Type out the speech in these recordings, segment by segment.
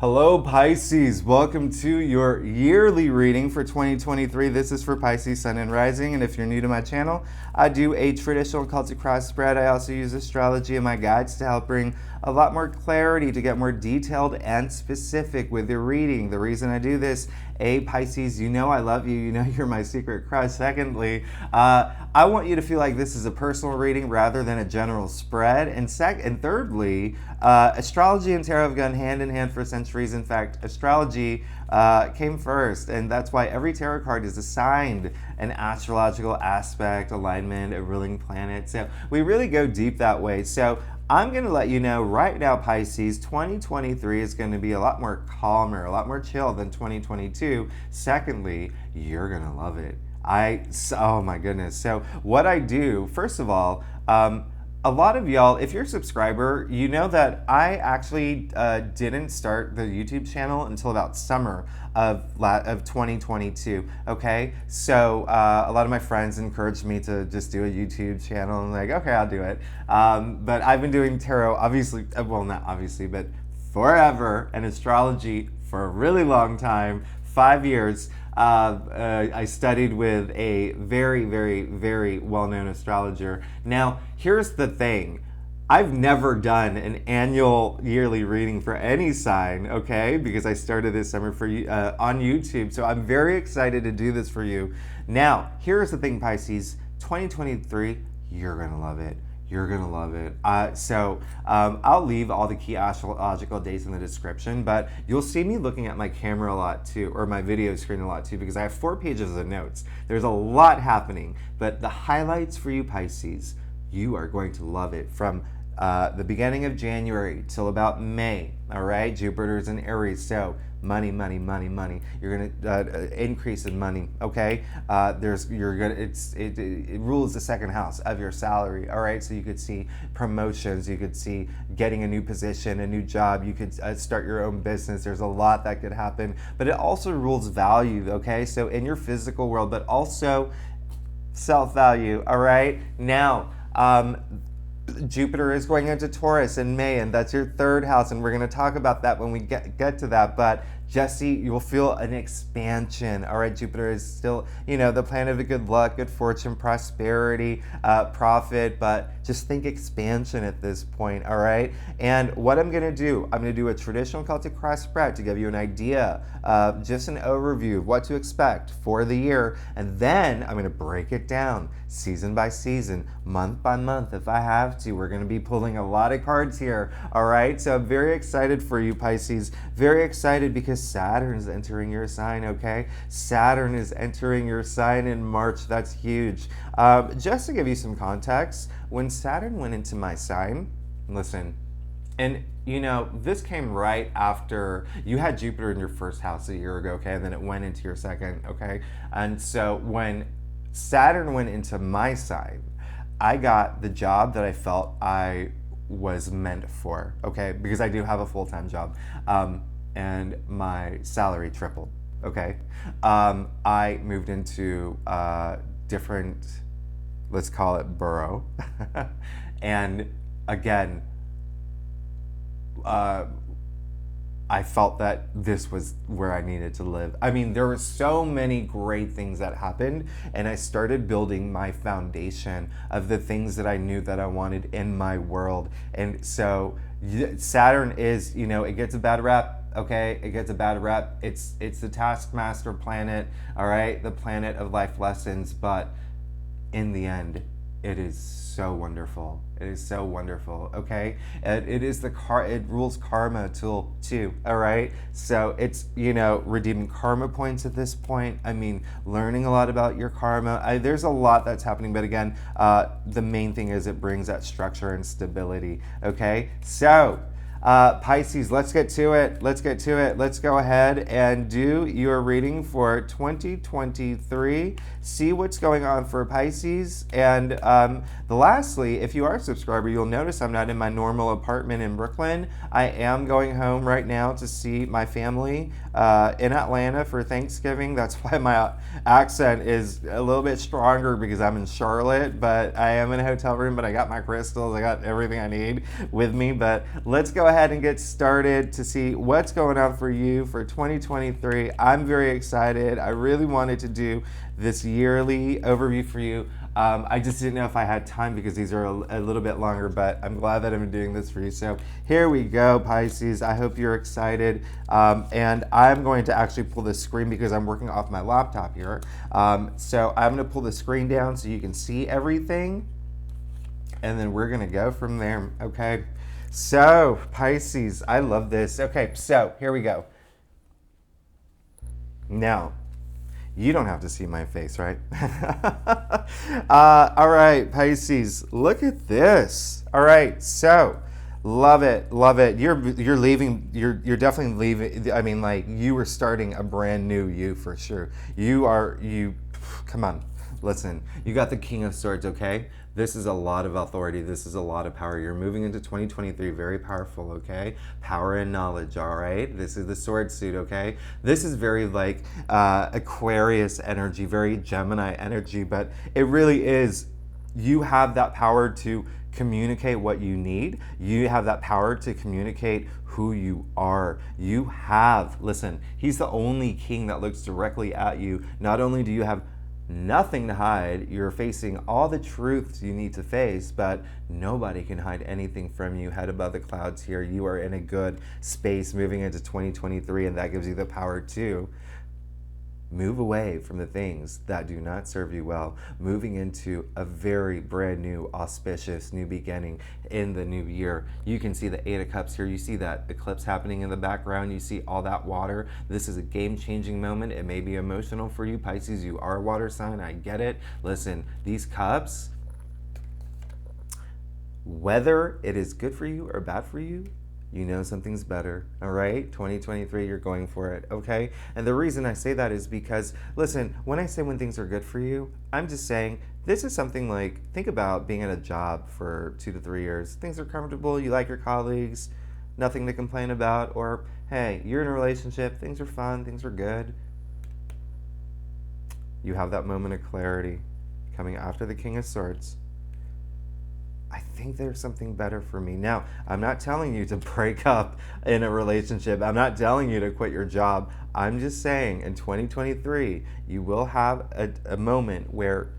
Hello Pisces, welcome to your yearly reading for 2023. This is for Pisces Sun and Rising, and if you're new to my channel, I do a traditional Celtic cross spread. I also use astrology and my guides to help bring a lot more clarity, to get more detailed and specific with your reading. The reason I do this, Pisces, you know I love you, you know you're my secret crush. Secondly, I want you to feel like this is a personal reading rather than a general spread. And thirdly, astrology and tarot have gone hand in hand for centuries. In fact, astrology came first, and that's why every tarot card is assigned an astrological aspect, alignment, a ruling planet. So we really go deep that way. So I'm going to let you know right now, Pisces, 2023 is going to be a lot more calmer, a lot more chill than 2022. Secondly, you're going to love it. Oh my goodness. So what I do, first of all, a lot of y'all, if you're a subscriber, you know that I actually didn't start the YouTube channel until about summer of 2022, okay? So a lot of my friends encouraged me to just do a YouTube channel. I'm like, okay, I'll do it. But I've been doing tarot, obviously, well, not obviously, but forever, and astrology for a really long time, 5 years. I studied with a very, very, very well-known astrologer. Now, here's the thing. I've never done an annual yearly reading for any sign, okay? Because I started this summer for on YouTube, so I'm very excited to do this for you. Now, here's the thing, Pisces. 2023, you're gonna love it. You're gonna love it. I'll leave all the key astrological dates in the description, but you'll see me looking at my camera a lot too, or my video screen a lot too, because I have 4 pages of notes. There's a lot happening, but the highlights for you, Pisces, you are going to love it from the beginning of January till about May. All right, Jupiter's in Aries, so money, money, money, money. You're gonna increase in money. Okay, it rules the second house of your salary. All right, so you could see promotions, you could see getting a new position, a new job. You could start your own business. There's a lot that could happen, but it also rules value. Okay, so in your physical world, but also self-value. All right, now. Jupiter is going into Taurus in May, and that's your 3rd house, and we're going to talk about that when we get to that. But Jesse, you will feel an expansion. All right, Jupiter is still, you know, the planet of good luck, good fortune, prosperity, profit, but just think expansion at this point, all right? And what I'm gonna do, I'm gonna do a traditional Celtic cross spread to give you an idea, just an overview of what to expect for the year, and then I'm gonna break it down season by season, month by month if I have to. We're gonna be pulling a lot of cards here, all right? So I'm very excited for you, Pisces, very excited because Saturn is entering your sign, okay? Saturn is entering your sign in March. That's huge. Just to give you some context, when Saturn went into my sign, listen, and you know, this came right after you had Jupiter in your 1st house a year ago, okay? And then it went into your 2nd, okay? And so when Saturn went into my sign, I got the job that I felt I was meant for, okay? Because I do have a full-time job. And my salary tripled, okay? I moved into a different, let's call it borough. And again, I felt that this was where I needed to live. I mean, there were so many great things that happened, and I started building my foundation of the things that I knew that I wanted in my world. And so Saturn is, you know, it gets a bad rep. Okay, it gets a bad rep. It's the taskmaster planet, all right, the planet of life lessons, but in the end, it is so wonderful. It is so wonderful, okay? It is it rules karma too, all right? So it's, you know, redeeming karma points at this point. I mean, learning a lot about your karma. There's a lot that's happening, but again, the main thing is it brings that structure and stability, okay? So, Pisces, let's get to it. Let's get to it. Let's go ahead and do your reading for 2023. See what's going on for Pisces. And lastly, if you are a subscriber, you'll notice I'm not in my normal apartment in Brooklyn. I am going home right now to see my family in Atlanta for Thanksgiving. That's why my accent is a little bit stronger, because I'm in Charlotte, but I am in a hotel room, but I got my crystals. I got everything I need with me. But let's go ahead and get started to see what's going on for you for 2023. I'm very excited. I really wanted to do this yearly overview for you. I just didn't know if I had time because these are a little bit longer, but I'm glad that I'm doing this for you. So here we go, Pisces. I hope you're excited. And I'm going to actually pull the screen because I'm working off my laptop here. So I'm going to pull the screen down so you can see everything. And then we're going to go from there, okay? So, Pisces, I love this. Okay, so here we go. Now, you don't have to see my face, right? All right, Pisces, look at this. All right, so love it, love it. You're leaving. You're definitely leaving. I mean, like, you are starting a brand new you for sure. You. Come on, listen. You got the King of Swords, okay? This is a lot of authority. This is a lot of power. You're moving into 2023 very powerful, okay? Power and knowledge, all right? This is the sword suit, okay? This is very like Aquarius energy, very Gemini energy, but it really is. You have that power to communicate what you need. You have that power to communicate who you are. You have, listen, he's the only king that looks directly at you. Not only do you have nothing to hide, you're facing all the truths you need to face, but nobody can hide anything from you. Head above the clouds here. You are in a good space moving into 2023, and that gives you the power to move away from the things that do not serve you well, moving into a very brand new, auspicious new beginning in the new year. You can see the Eight of Cups here. You see that eclipse happening in the background. You see all that water. This is a game-changing moment. It may be emotional for you, Pisces. You are a water sign. I get it. Listen, these cups, whether it is good for you or bad for you, you know something's better, all right? 2023, you're going for it, okay? And the reason I say that is because, listen, when I say when things are good for you, I'm just saying this is something like, think about being at a job for 2 to 3 years. Things are comfortable, you like your colleagues, nothing to complain about, or hey, you're in a relationship, things are fun, things are good. You have that moment of clarity coming after the King of Swords. I think there's something better for me. Now, I'm not telling you to break up in a relationship. I'm not telling you to quit your job. I'm just saying in 2023, you will have a moment where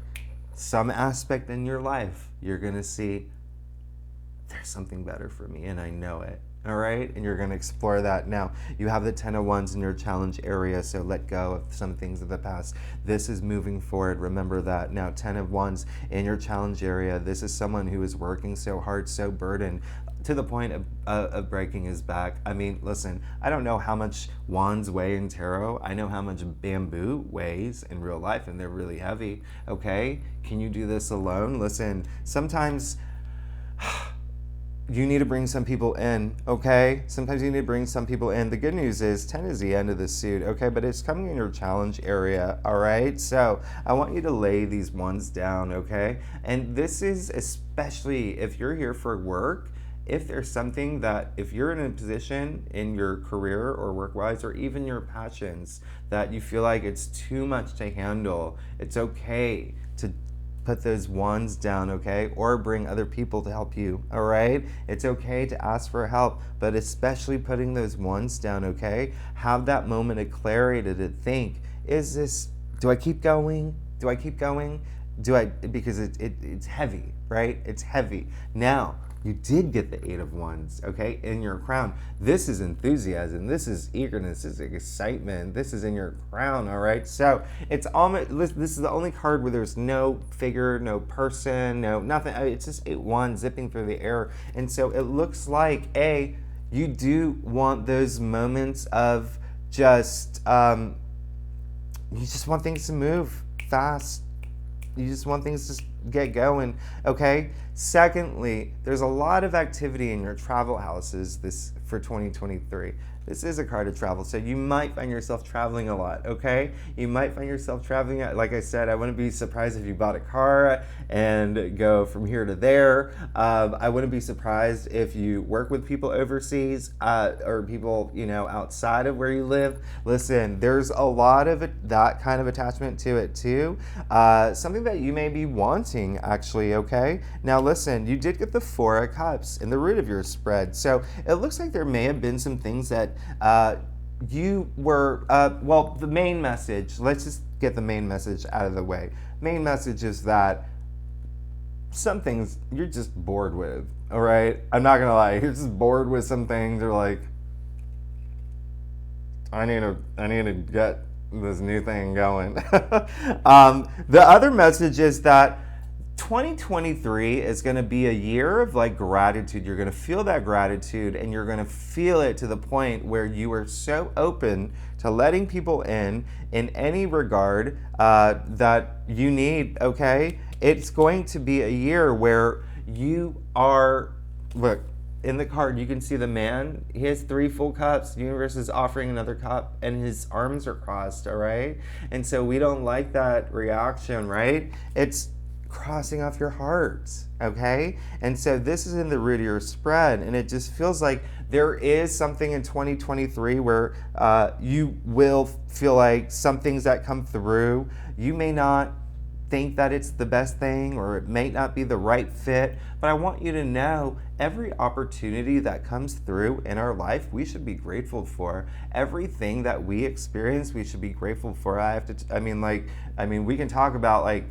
some aspect in your life, you're going to see there's something better for me, and I know it. All right, and you're going to explore that. Now, you have the 10 of Wands in your challenge area, so let go of some things of the past. This is moving forward. Remember that. Now, 10 of Wands in your challenge area. This is someone who is working so hard, so burdened, to the point of breaking his back. I mean, listen, I don't know how much wands weigh in tarot. I know how much bamboo weighs in real life, and they're really heavy, okay? Can you do this alone? Listen, sometimes you need to bring some people in, okay? Sometimes you need to bring some people in. The good news is 10 is the end of the suit, okay? But it's coming in your challenge area, all right? So I want you to lay these ones down, okay? And this is especially if you're here for work, if there's something that, if you're in a position in your career or work-wise, or even your passions, that you feel like it's too much to handle, it's okay to put those wands down, okay? Or bring other people to help you, all right? It's okay to ask for help, but especially putting those wands down, okay? Have that moment of clarity to think, is this, do I keep going? Do I keep going? Because it's heavy, right? It's heavy. Now, you did get the Eight of Wands, okay, in your crown. This is enthusiasm. This is eagerness. This is excitement. This is in your crown, all right? So it's almost, this is the only card where there's no figure, no person, no nothing. It's just 8 wands zipping through the air. And so it looks like, you do want those moments of just, you just want things to move fast. You just want things to get going, okay? Secondly, there's a lot of activity in your travel houses for 2023. this is a card of travel. So you might find yourself traveling a lot, okay? You might find yourself traveling. Like I said, I wouldn't be surprised if you bought a car and go from here to there. I wouldn't be surprised if you work with people overseas or people, outside of where you live. Listen, there's a lot of that kind of attachment to it too. Something that you may be wanting, actually, okay? Now listen, you did get the Four of Cups in the root of your spread. So it looks like there may have been some things that you were, the main message, let's just get the main message out of the way. Main message is that some things you're just bored with, all right? I'm not gonna lie, you're just bored with some things. You're like, I need to get this new thing going. The other message is that 2023 is going to be a year of like gratitude. You're going to feel that gratitude, and you're going to feel it to the point where you are so open to letting people in any regard that you need, okay? It's going to be a year where you are, look, in the card, you can see the man. He has 3 full cups. The universe is offering another cup, and his arms are crossed, all right? And so we don't like that reaction, right? It's crossing off your heart, okay? And so this is in the root of your spread, and it just feels like there is something in 2023 where you will feel like some things that come through, you may not think that it's the best thing, or it may not be the right fit, but I want you to know every opportunity that comes through in our life, we should be grateful for. Everything that we experience, we should be grateful for. We can talk about like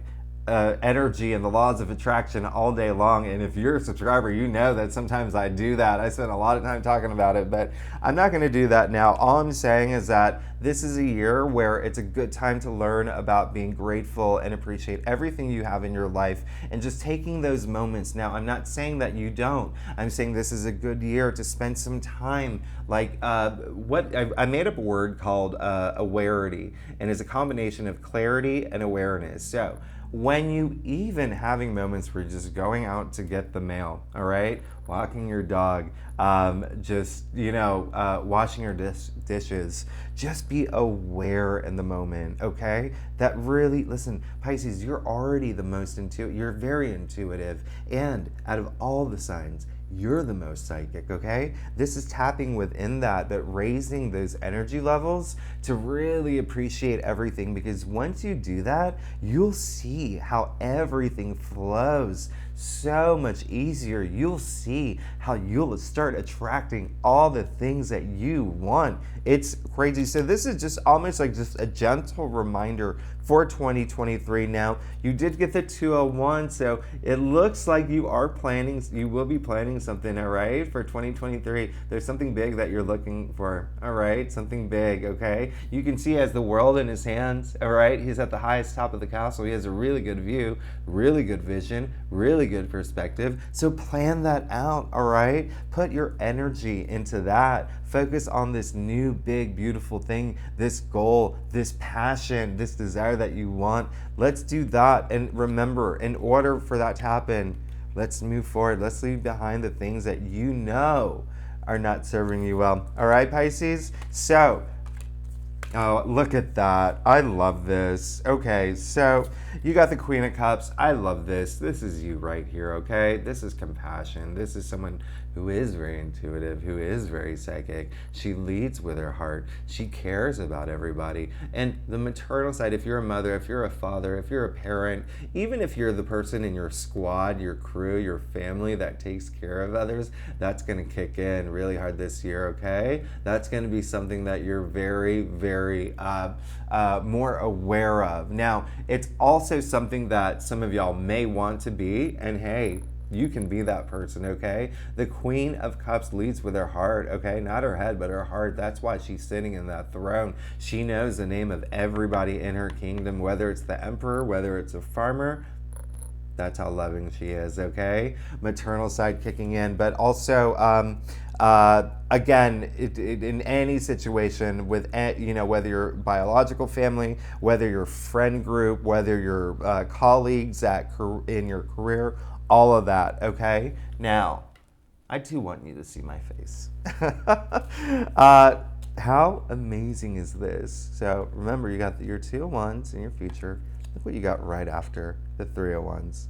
energy and the laws of attraction all day long, and if you're a subscriber, you know that sometimes I do that. I spend a lot of time talking about it, but I'm not going to do that now. All I'm saying is that this is a year where it's a good time to learn about being grateful and appreciate everything you have in your life, and just taking those moments. Now, I'm not saying that you don't. I'm saying this is a good year to spend some time, like I made up a word called awareness, and it's a combination of clarity and awareness. So when you even having moments where you're just going out to get the mail, all right, walking your dog, washing your dishes, just be aware in the moment, okay? That really, listen, Pisces, you're already the most intuitive, you're very intuitive, and out of all the signs, you're the most psychic, okay? This is tapping within that, but raising those energy levels to really appreciate everything, because once you do that, you'll see how everything flows so much easier. You'll see how you'll start attracting all the things that you want. It's crazy. So this is just almost like just a gentle reminder for 2023. Now, you did get the 201, so it looks like you will be planning something, all right, for 2023. There's something big that you're looking for, all right? Something big, okay? You can see he has the world in his hands, all right? He's at the highest top of the castle. He has a really good view, really good vision, really good perspective. So plan that out, all right? Put your energy into that. Focus on this new, big, beautiful thing, this goal, this passion, this desire that you want. Let's do that. And remember, in order for that to happen, let's move forward. Let's leave behind the things that you know are not serving you well. All right, Pisces? So, oh, look at that. I love this. Okay, so you got the Queen of Cups. I love this. This is you right here, okay? This is compassion. This is someone who is very intuitive, who is very psychic. She leads with her heart. She cares about everybody. And the maternal side, if you're a mother, if you're a father, if you're a parent, even if you're the person in your squad, your crew, your family that takes care of others, that's going to kick in really hard this year, okay? That's going to be something that you're very, very more aware of. Now, it's also something that some of y'all may want to be, and hey, you can be that person, okay? The Queen of Cups leads with her heart, okay? Not her head, but her heart. That's why she's sitting in that throne. She knows the name of everybody in her kingdom, whether it's the emperor, whether it's a farmer. That's how loving she is, okay? Maternal side kicking in, but also, again, in any situation with, whether your biological family, whether your friend group, whether your colleagues in your career, all of that, okay? Now, I too want you to see my face. How amazing is this? So remember, you got your 2 of Wands in your future. Look what you got right after the 3 of Wands.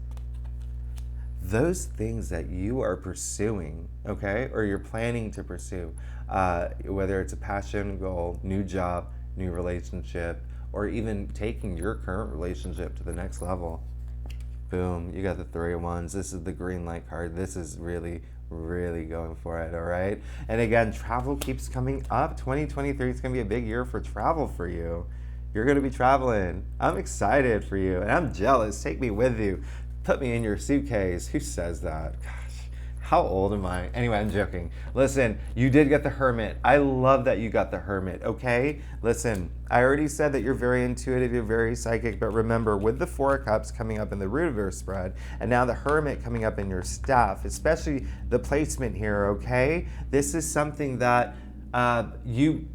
Those things that you are pursuing, okay, or you're planning to pursue, whether it's a passion, goal, new job, new relationship, or even taking your current relationship to the next level. Boom, you got the 3 of Wands. This is the green light card. This is really, really going for it, all right? And again, travel keeps coming up. 2023 is going to be a big year for travel for you. You're going to be traveling. I'm excited for you, and I'm jealous. Take me with you. Put me in your suitcase. Who says that? Gosh, how old am I? Anyway, I'm joking. Listen, you did get the Hermit. I love that you got the Hermit, okay? Listen, I already said that you're very intuitive, you're very psychic, but remember, with the 4 of Cups coming up in the root of your spread, and now the Hermit coming up in your staff, especially the placement here, okay? This is something that you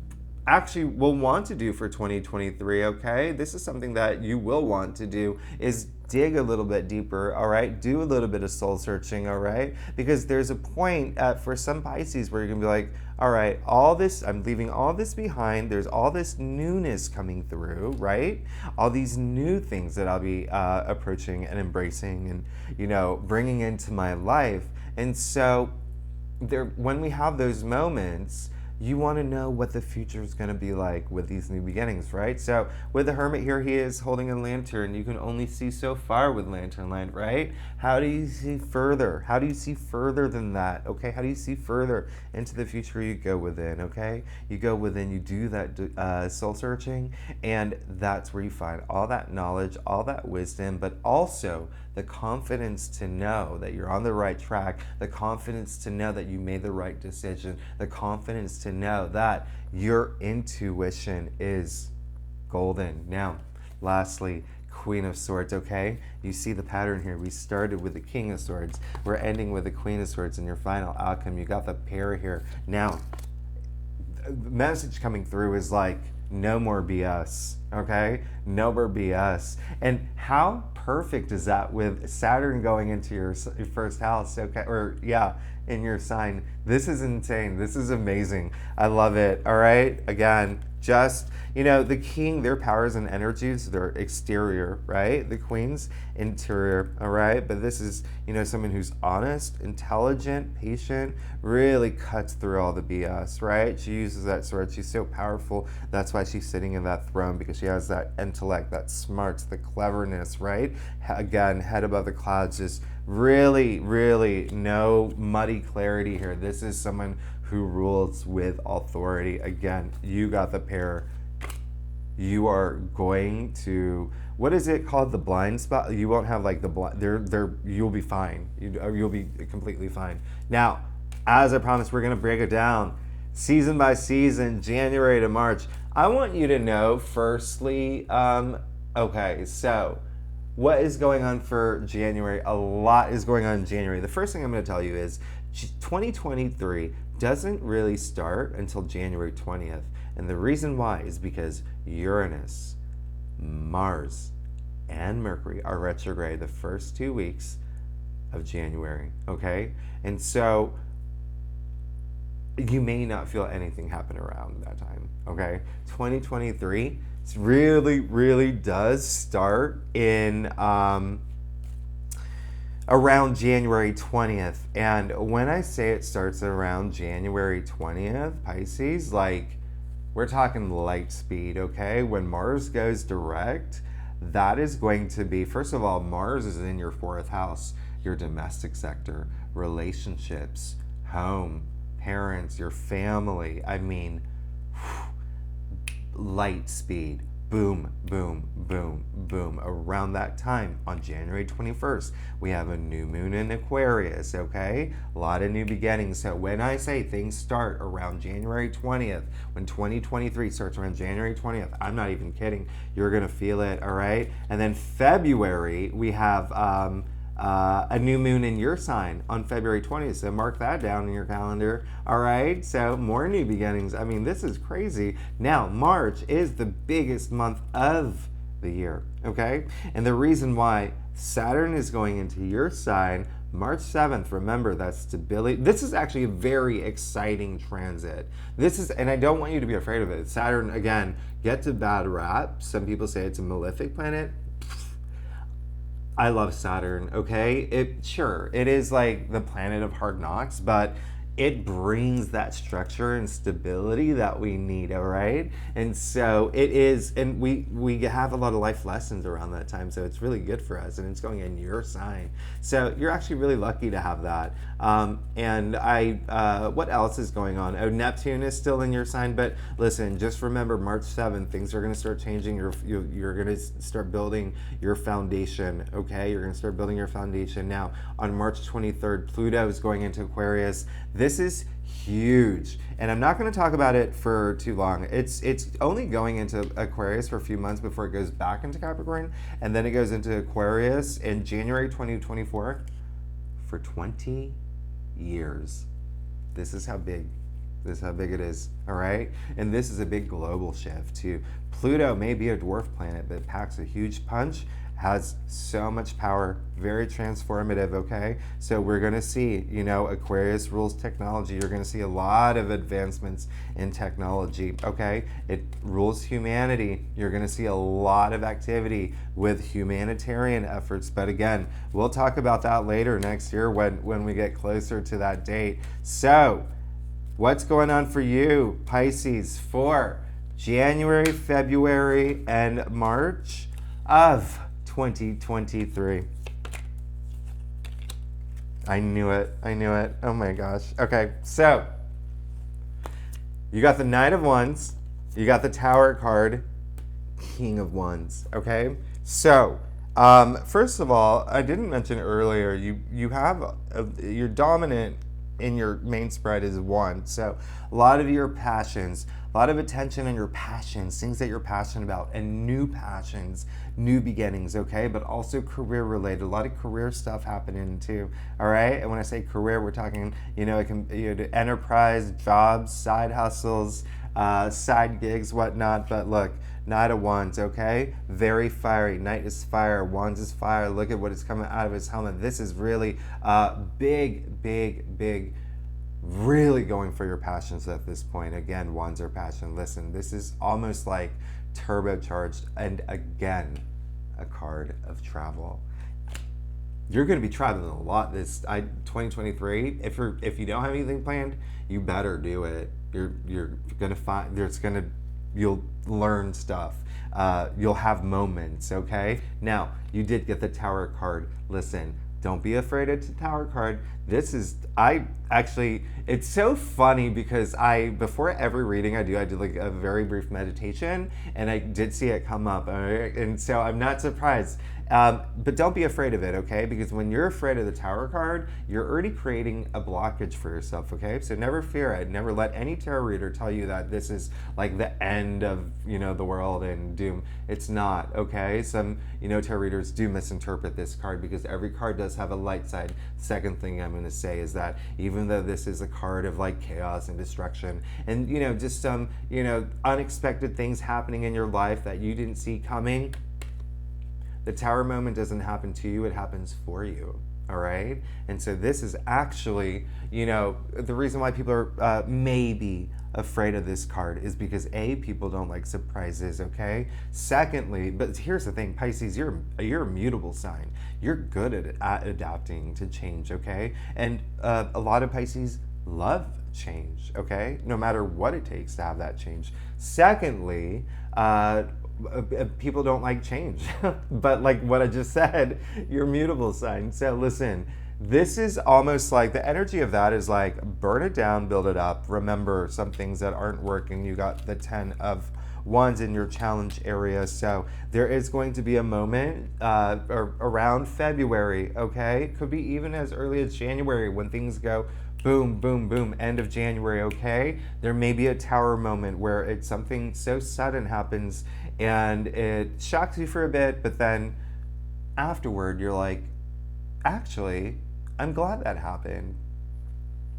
actually will want to do for 2023, okay? This is something that you will want to do, is dig a little bit deeper, all right? Do a little bit of soul searching, all right? Because there's a point for some Pisces where you're gonna be like, all right, all this, I'm leaving all this behind. There's all this newness coming through, right? All these new things that I'll be approaching and embracing and, you know, bringing into my life. And so when we have those moments, you want to know what the future is going to be like with these new beginnings, right? So with the Hermit here, he is holding a lantern. You can only see so far with lantern light, right? How do you see further? How do you see further than that? Okay, how do you see further into the future? You go within, okay? You go within, you do that soul searching, and that's where you find all that knowledge, all that wisdom, but also the confidence to know that you're on the right track, the confidence to know that you made the right decision, the confidence to know that your intuition is golden. Now, lastly, Queen of Swords, okay? You see the pattern here. We started with the King of Swords. We're ending with the Queen of Swords in your final outcome. You got the pair here. Now, the message coming through is like, no more BS, okay? No more BS. And how perfect is that with Saturn going into your first house, okay? Or yeah, in your sign. This is insane. This is amazing. I love it, all right? Again, just, you know, the king, their powers and energies, they're exterior, right? The queen's interior, all right? But this is, you know, someone who's honest, intelligent, patient, really cuts through all the BS, right? She uses that sword. She's so powerful. That's why she's sitting in that throne, because she has that intellect, that smarts, the cleverness, right? Again, head above the clouds, just really, really no muddy clarity here. This is someone who rules with authority. Again, you got the pair. You are going to, what is it called? The blind spot? You won't have like the blind, you'll be fine. You'll be completely fine. Now, as I promised, we're gonna break it down season by season, January to March. I want you to know, firstly, okay, so what is going on for January? A lot is going on in January. The first thing I'm gonna tell you is 2023 doesn't really start until January 20th. And the reason why is because Uranus, Mars, and Mercury are retrograde the first 2 weeks of January, okay? And so you may not feel anything happen around that time, okay? 2023 really, really does start in around January 20th. And when I say it starts around January 20th, Pisces, like, we're talking light speed, okay? When Mars goes direct, that is going to be, first of all, Mars is in your 4th house, your domestic sector, relationships, home, parents, your family. I mean, light speed. Boom, boom, boom, boom. Around that time, on January 21st, we have a new moon in Aquarius, okay? A lot of new beginnings. So when I say things start around January 20th, when 2023 starts around January 20th, I'm not even kidding. You're gonna feel it, all right? And then February, we have a new moon in your sign on February 20th, so mark that down in your calendar, all right? So more new beginnings. I mean, this is crazy. Now, March is the biggest month of the year, okay? And the reason why Saturn is going into your sign, March 7th, remember that stability. This is actually a very exciting transit. This is, and I don't want you to be afraid of it. Saturn, again, gets a bad rap. Some people say it's a malefic planet. I love Saturn, okay? It is like the planet of hard knocks, but it brings that structure and stability that we need, all right? And so it is, and we have a lot of life lessons around that time, so it's really good for us, and it's going in your sign. So you're actually really lucky to have that. What else is going on? Oh, Neptune is still in your sign, but listen, just remember March 7th, things are gonna start changing. You're gonna start building your foundation, okay? You're gonna start building your foundation. Now, on March 23rd, Pluto is going into Aquarius. This is huge, and I'm not going to talk about it for too long. It's only going into Aquarius for a few months before it goes back into Capricorn, and then it goes into Aquarius in January 2024 for 20 years. This is how big it is, all right? And this is a big global shift too. Pluto may be a dwarf planet, but it packs a huge punch, has so much power, very transformative, okay? So we're gonna see, Aquarius rules technology. You're gonna see a lot of advancements in technology, okay? It rules humanity. You're gonna see a lot of activity with humanitarian efforts. But again, we'll talk about that later next year when we get closer to that date. So, what's going on for you, Pisces, for January, February, and March of 2023? I knew it. Oh my gosh. Okay, so you got the Knight of Wands, you got the Tower card, King of Wands, okay? So, first of all, I didn't mention earlier, you have, your dominant in your main spread is Wand. So a lot of your passions, a lot of attention on your passions, things that you're passionate about, and new passions, new beginnings, okay? But also career related, a lot of career stuff happening too, all right? And when I say career, we're talking, it can be enterprise, jobs, side hustles, side gigs, whatnot. But look, Knight of Wands, okay? Very fiery. Knight is fire. Wands is fire. Look at what is coming out of his helmet. This is really big, really going for your passions at this point. Again, Wands are passion. Listen, this is almost like turbocharged, and again, a card of travel. You're going to be traveling a lot this 2023. If you don't have anything planned, you better do it. You're going to find you'll learn stuff. You'll have moments, okay? Now, you did get the Tower card. Listen, don't be afraid of the Tower card. It's so funny because before every reading I do like a very brief meditation, and I did see it come up, all right? And so I'm not surprised. But don't be afraid of it, okay? Because when you're afraid of the Tower card, you're already creating a blockage for yourself, okay? So never fear it. Never let any tarot reader tell you that this is like the end of, the world and doom. It's not, okay? Some, tarot readers do misinterpret this card because every card does have a light side. Second thing I'm going to say is that even though this is a card of like chaos and destruction and, just some, unexpected things happening in your life that you didn't see coming, the Tower moment doesn't happen to you, it happens for you, all right? And so this is actually, the reason why people are maybe afraid of this card is because people don't like surprises, okay? Secondly, but here's the thing, Pisces, you're a mutable sign. You're good at adapting to change, okay? And a lot of Pisces love change, okay? No matter what it takes to have that change. Secondly, people don't like change. But like what I just said, you're a mutable sign. So listen, this is almost like the energy of that is like burn it down, build it up. Remember some things that aren't working. You got the 10 of Wands in your challenge area. So there is going to be a moment around February, okay? Could be even as early as January when things go boom, boom, boom, end of January, okay? There may be a Tower moment where it's something so sudden happens and it shocks you for a bit, but then afterward you're like, actually, I'm glad that happened.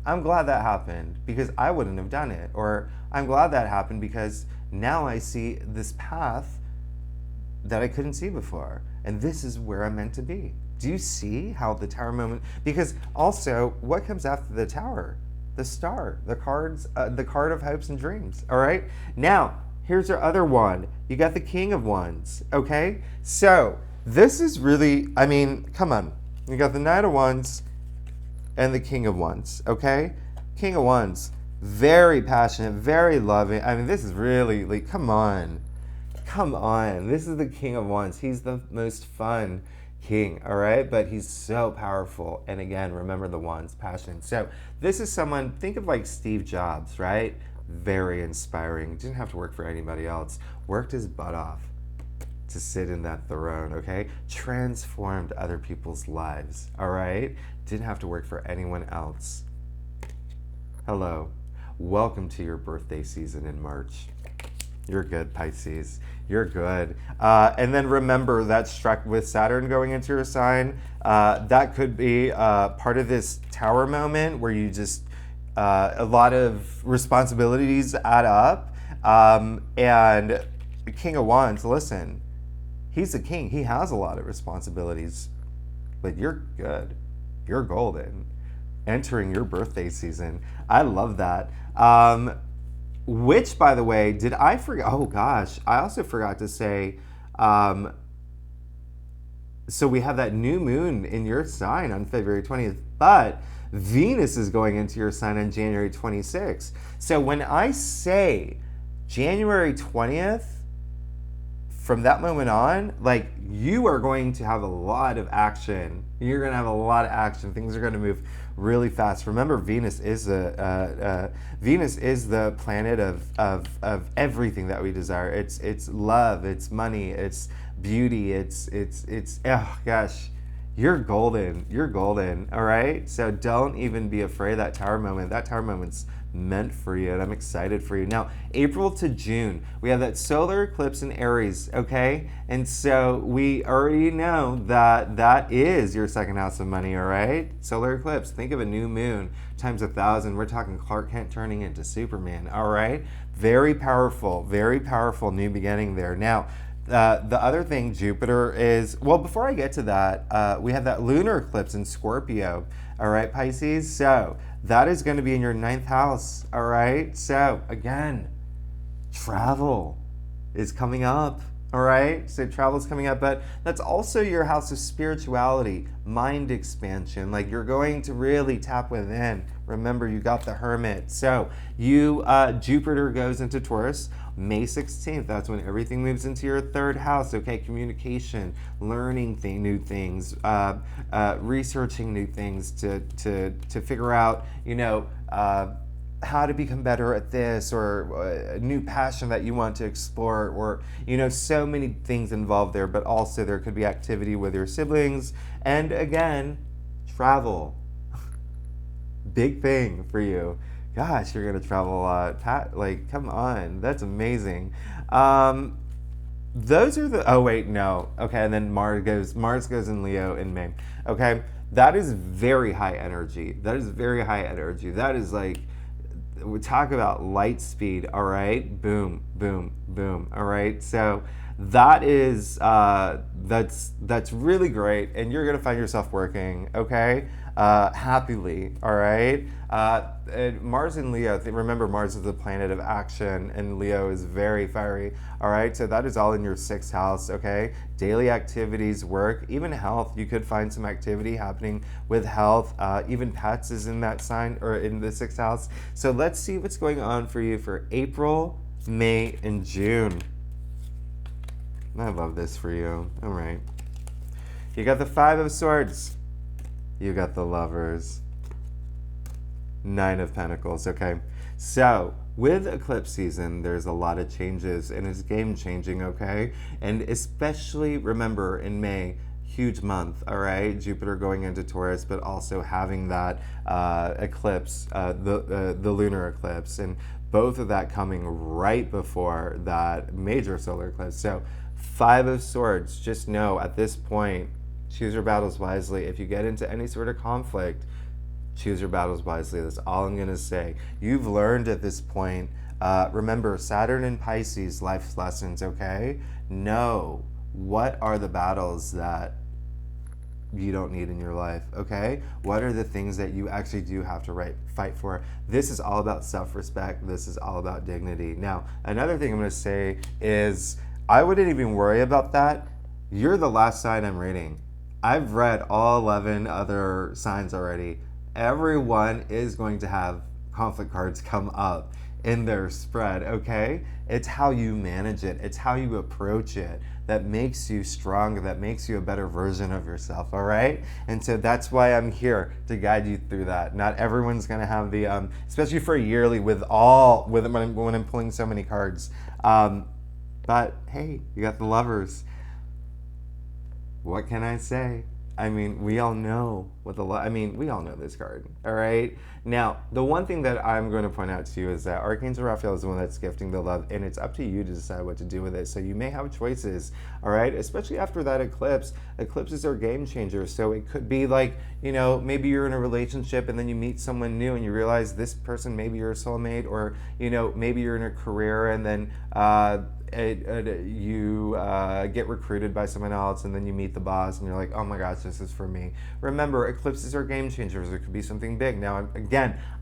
I'm glad that happened because I wouldn't have done it. Or I'm glad that happened because now I see this path that I couldn't see before. And this is where I'm meant to be. Do you see how the Tower moment? Because also, what comes after the Tower? The Star, the card of hopes and dreams. All right. Now, here's your other wand. You got the King of Wands. Okay. So this is really, I mean, come on. You got the Knight of Wands and the King of Wands. Okay. King of Wands, very passionate, very loving. I mean, this is really like, come on. Come on. This is the King of Wands. He's the most fun king, all right? But he's so powerful. And again, remember the wands, passion. So this is someone, think of like Steve Jobs, right? Very inspiring. Didn't have to work for anybody else. Worked his butt off to sit in that throne, okay? Transformed other people's lives, all right? Didn't have to work for anyone else. Hello. Welcome to your birthday season in March. You're good, Pisces. You're good. And then remember that struck with Saturn going into your sign, that could be part of this Tower moment where you just, a lot of responsibilities add up. And the King of Wands, listen, he's the king. He has a lot of responsibilities, but you're good. You're golden. Entering your birthday season. I love that. Which, by the way, did I forget? Oh gosh, I also forgot to say, so we have that new moon in your sign on February 20th, but Venus is going into your sign on January 26th. So when I say January 20th, from that moment on, like, you are going to have a lot of action. You're going to have a lot of action. Things are going to move really fast. Remember, Venus is the planet of everything that we desire. It's love, it's money, it's beauty, it's oh gosh, you're golden. You're golden. All right. So don't even be afraid of that Tower moment. That Tower moment's meant for you, and I'm excited for you. Now, April to June, we have that solar eclipse in Aries, okay? And so we already know that that is your second house of money, all right? Solar eclipse, think of a new moon times 1,000. We're talking Clark Kent turning into Superman, all right? Very powerful new beginning there. Now, the other thing, Jupiter is, well, before I get to that, we have that lunar eclipse in Scorpio, all right, Pisces? So that is going to be in your 9th house, all right? So again, travel is coming up, all right? So travel is coming up, but that's also your house of spirituality, mind expansion. Like, you're going to really tap within. Remember, you got the Hermit. So Jupiter goes into Taurus May 16th. That's when everything moves into your 3rd house. Okay, communication, learning new things, researching new things to figure out, how to become better at this, or a new passion that you want to explore, or so many things involved there. But also there could be activity with your siblings, and again, travel. Big thing for you. Gosh, you're gonna travel a lot. Pat, like, come on, that's amazing. Those are the, oh wait, no. Okay, and then Mars goes in Leo in May. Okay, that is very high energy. That is like, we talk about light speed, all right? Boom, boom, boom, all right? So that is, that's really great, and you're gonna find yourself working, okay? Happily, all right? Mars in Leo, remember, Mars is the planet of action, and Leo is very fiery, all right? So that is all in your 6th house, okay? Daily activities, work, even health. You could find some activity happening with health. Even pets is in that sign, or in the 6th house. So let's see what's going on for you for April, May, and June. I love this for you. All right. You got the 5 of Swords. You got the Lovers. 9 of Pentacles, okay? So, with eclipse season, there's a lot of changes, and it's game-changing, okay? And especially, remember, in May, huge month, all right? Jupiter going into Taurus, but also having that eclipse, the lunar eclipse, and both of that coming right before that major solar eclipse. So, 5 of Swords, just know at this point, choose your battles wisely. If you get into any sort of conflict, choose your battles wisely. That's all I'm going to say. You've learned at this point. Remember, Saturn and Pisces, life lessons, okay? Know what are the battles that you don't need in your life, okay? What are the things that you actually do have to fight for? This is all about self-respect. This is all about dignity. Now, another thing I'm going to say is I wouldn't even worry about that. You're the last sign I'm reading. I've read all 11 other signs already. Everyone is going to have conflict cards come up in their spread, okay? It's how you manage it. It's how you approach it that makes you stronger, that makes you a better version of yourself, all right? And so that's why I'm here to guide you through that. Not everyone's gonna have the, especially for a yearly when I'm pulling so many cards. But hey, you got the Lovers. What can I say? I mean, we all know we all know this card, all right? Now, the one thing that I'm going to point out to you is that Archangel Raphael is the one that's gifting the love, and it's up to you to decide what to do with it. So you may have choices, all right? Especially after that eclipse. Eclipses are game changers, so it could be like, maybe you're in a relationship and then you meet someone new and you realize this person maybe your soulmate, or, maybe you're in a career and then you get recruited by someone else and then you meet the boss and you're like, oh my gosh, this is for me. Remember, eclipses are game changers. It could be something big. Now,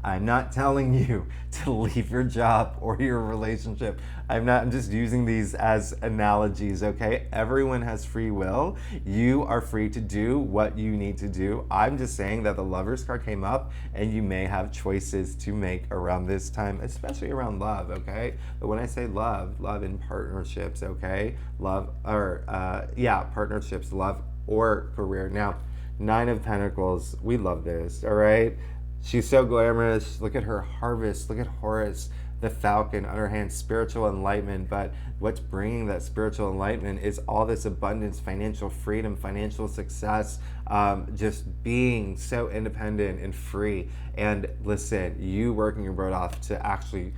I'm not telling you to leave your job or your relationship. I'm just using these as analogies, okay? Everyone has free will. You are free to do what you need to do. I'm just saying that the Lovers card came up and you may have choices to make around this time, especially around love, okay? But when I say love in partnerships, okay? Partnerships, love or career. Now, 9 of Pentacles, we love this, all right? She's so glamorous. Look at her harvest. Look at Horus, the falcon, on her hand, spiritual enlightenment. But what's bringing that spiritual enlightenment is all this abundance, financial freedom, financial success, just being so independent and free. And listen, you working your butt off to actually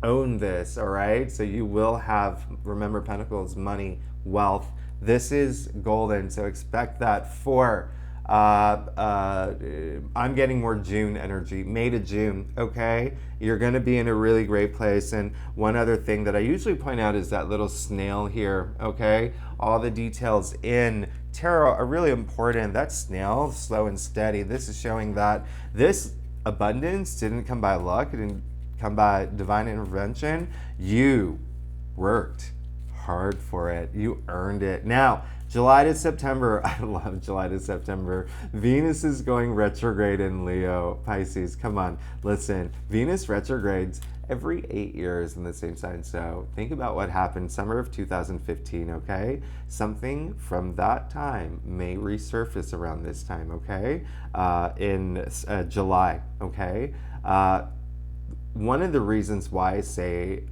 own this, all right? So you will have, remember, Pentacles, money, wealth. This is golden, so expect that for I'm getting more June energy, May to June, okay? You're gonna be in a really great place. And one other thing that I usually point out is that little snail here, okay? All the details in tarot are really important. That snail, slow and steady, this is showing that this abundance didn't come by luck, it didn't come by divine intervention. You worked hard for it. You earned it. Now, July to September, I love July to September. Venus is going retrograde in Leo, Pisces. Come on, listen. Venus retrogrades every 8 years in the same sign. So think about what happened summer of 2015, okay? Something from that time may resurface around this time, okay? In July, okay? One of the reasons why I say,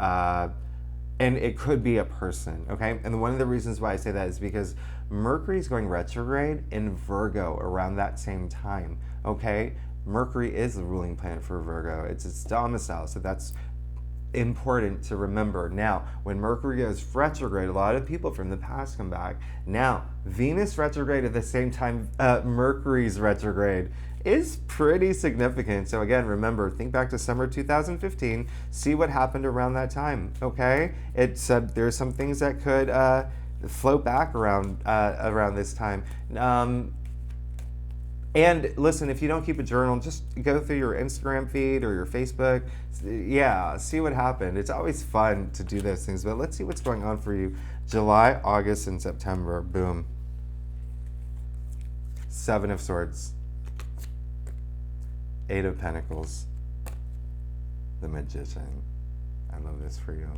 and it could be a person, okay? And one of the reasons why I say that is because Mercury is going retrograde in Virgo around that same time, okay? Mercury is the ruling planet for Virgo. It's its domicile, so that's important to remember. Now, when Mercury goes retrograde, a lot of people from the past come back. Now, Venus retrograde at the same time Mercury's retrograde is pretty significant. So again, remember, think back to summer 2015, see what happened around that time, okay? There's some things that could float back around this time. And listen, if you don't keep a journal, just go through your Instagram feed or your Facebook. Yeah, see what happened. It's always fun to do those things, but let's see what's going on for you. July, August, and September, boom. 7 of Swords. 8 of Pentacles. The Magician. I love this for you.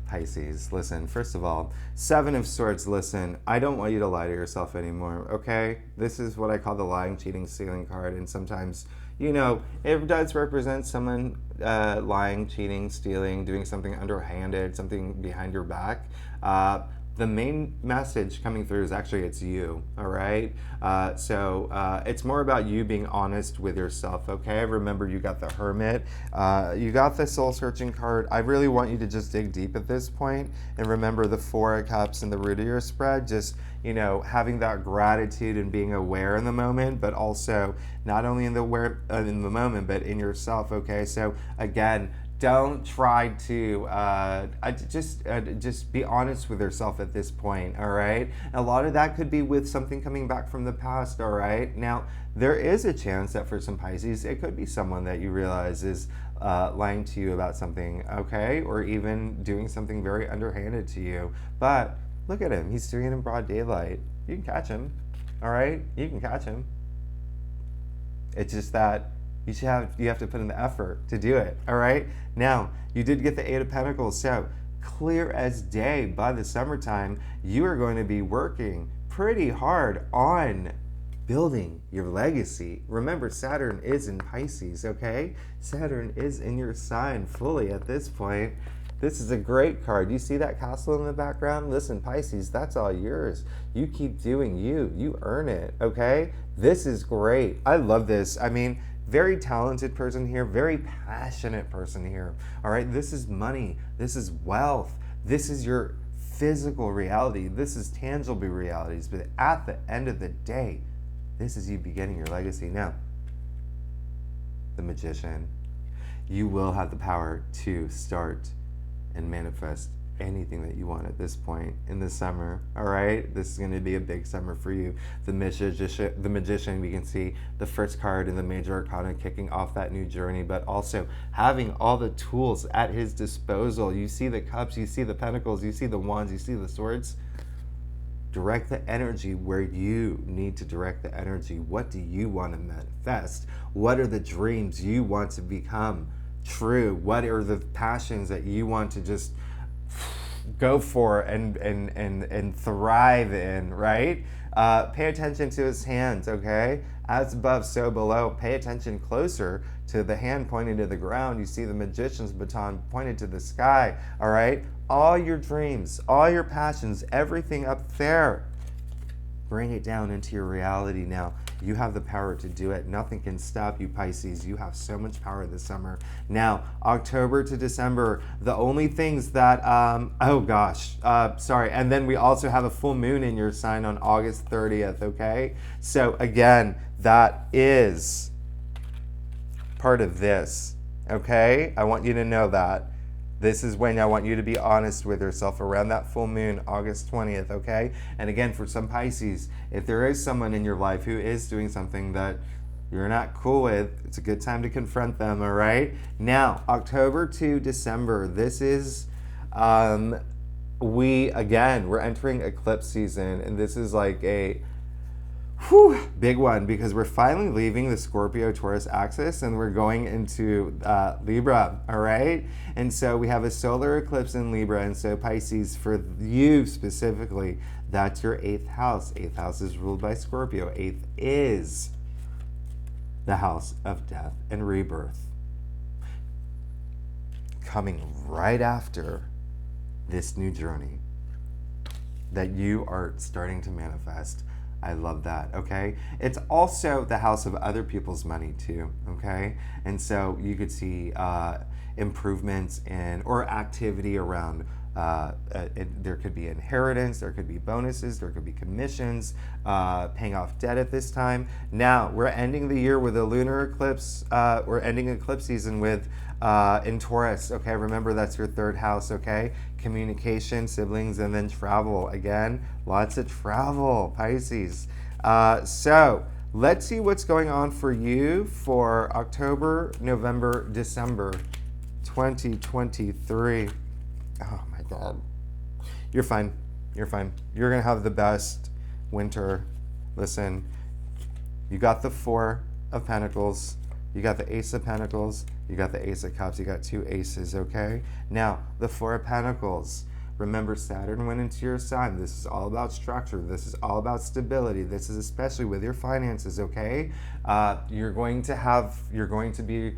Pisces, listen, first of all, 7 of Swords, listen, I don't want you to lie to yourself anymore, okay? This is what I call the lying, cheating, stealing card, and sometimes, it does represent someone lying, cheating, stealing, doing something underhanded, something behind your back. The main message coming through is actually it's you, all right? So it's more about you being honest with yourself, okay? Remember, you got the Hermit, you got the Soul Searching card. I really want you to just dig deep at this point and remember the 4 of Cups and the root of your spread, just, having that gratitude and being aware in the moment, but also not only in the moment, but in yourself, okay? So again, don't try to just be honest with yourself at this point. All right, a lot of that could be with something coming back from the past. All right, now there is a chance that for some Pisces it could be someone that you realize is lying to you about something, okay, or even doing something very underhanded to you. But look at him, he's doing it in broad daylight. You can catch him. All right, you can catch him. It's just that you have to put in the effort to do it. All right, now you did get the Eight of Pentacles, so clear as day. By the summertime, you are going to be working pretty hard on building your legacy. Remember, Saturn is in Pisces, okay? Saturn is in your sign fully at this point. This is a great card. You see that castle in the background? Listen, Pisces, that's all yours. You keep doing you. You earn it, okay? This is great. I love this. I mean, very talented person here, very passionate person here, all right? This is money. This is wealth. This is your physical reality. This is tangible realities. But at the end of the day, this is you beginning your legacy. Now, the Magician. You will have the power to start and manifest anything that you want at this point in the summer. All right, this is going to be a big summer for you. The Magician, we can see the first card in the Major Arcana kicking off that new journey, but also having all the tools at his disposal. You see the cups, you see the pentacles, you see the wands, you see the swords. Direct the energy where you need to direct the energy. What do you want to manifest? What are the dreams you want to become true? What are the passions that you want to just go for and thrive in, right? Pay attention to his hands, okay? As above, so below. Pay attention closer to the hand pointing to the ground. You see the Magician's baton pointed to the sky, all right? All your dreams, all your passions, everything up there. Bring it down into your reality now. You have the power to do it. Nothing can stop you, Pisces. You have so much power this summer. Now, October to December, the only things that, sorry. And then we also have a full moon in your sign on August 30th, okay? So again, that is part of this, okay? I want you to know that. This is when I want you to be honest with yourself around that full moon, August 20th, okay? And again, for some Pisces, if there is someone in your life who is doing something that you're not cool with, it's a good time to confront them, all right? Now, October to December, this is, we're entering eclipse season, and this is like a big one because we're finally leaving the Scorpio-Taurus axis and we're going into Libra, all right? And so we have a solar eclipse in Libra, and so Pisces, for you specifically, that's your 8th house. 8th house is ruled by Scorpio. 8th is the house of death and rebirth. Coming right after this new journey that you are starting to manifest. I love that, okay? It's also the house of other people's money too, okay? And so you could see improvements in or activity around, there could be inheritance, there could be bonuses, there could be commissions, paying off debt at this time. Now, we're ending the year with a lunar eclipse. We're ending eclipse season with in Taurus, okay? Remember, that's your 3rd house, okay? Communication, siblings, and then travel. Again, lots of travel, Pisces. So let's see what's going on for you for October, November, December 2023. Oh my God. You're fine. You're fine. You're going to have the best winter. Listen, you got the 4 of Pentacles. You got the Ace of Pentacles. You got the Ace of Cups. You got 2 aces, okay? Now, the 4 of Pentacles. Remember, Saturn went into your sign. This is all about structure. This is all about stability. This is especially with your finances, okay? You're going to be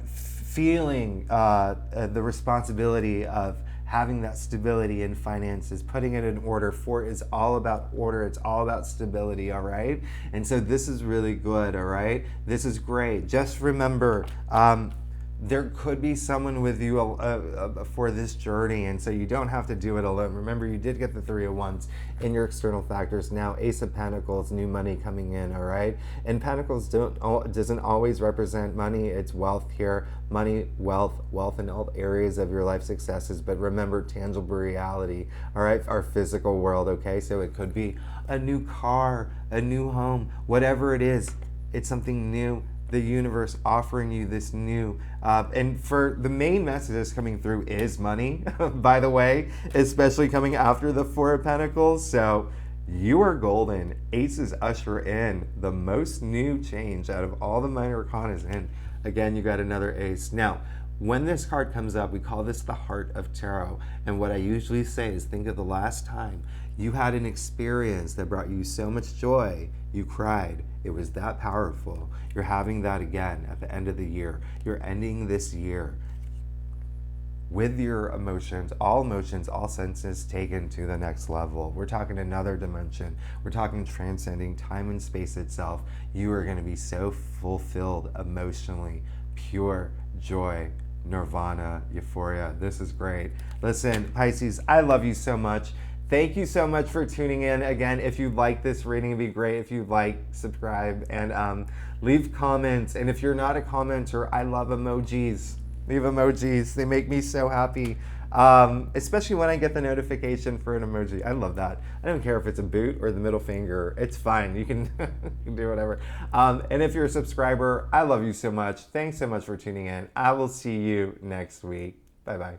feeling the responsibility of having that stability in finances, putting it in order. 4 is all about order. It's all about stability, all right? And so this is really good, all right? This is great. Just remember, there could be someone with you for this journey, and so you don't have to do it alone. Remember, you did get the Three of Wands in your external factors. Now, Ace of Pentacles, new money coming in, all right? And Pentacles doesn't always represent money. It's wealth here. Money, wealth in all areas of your life successes. But remember, tangible reality, all right? Our physical world, okay? So it could be a new car, a new home, whatever it is. It's something new. The universe offering you this new, and for the main messages coming through is money, by the way, especially coming after the Four of Pentacles. So you are golden. Aces usher in the most new change out of all the minor arcanas. And again, you got another ace. Now, when this card comes up, we call this the Heart of Tarot. And what I usually say is, think of the last time you had an experience that brought you so much joy, you cried. It was that powerful. You're having that again at the end of the year. You're ending this year with your emotions, all senses taken to the next level. We're talking another dimension. We're talking transcending time and space itself. You are going to be so fulfilled emotionally, pure joy, nirvana, euphoria. This is great. Listen, Pisces, I love you so much. Thank you so much for tuning in. Again, if you like this reading, it'd be great if you like, subscribe, and leave comments. And if you're not a commenter, I love emojis. Leave emojis. They make me so happy, especially when I get the notification for an emoji. I love that. I don't care if it's a boot or the middle finger. It's fine. You can, you can do whatever. And if you're a subscriber, I love you so much. Thanks so much for tuning in. I will see you next week. Bye-bye.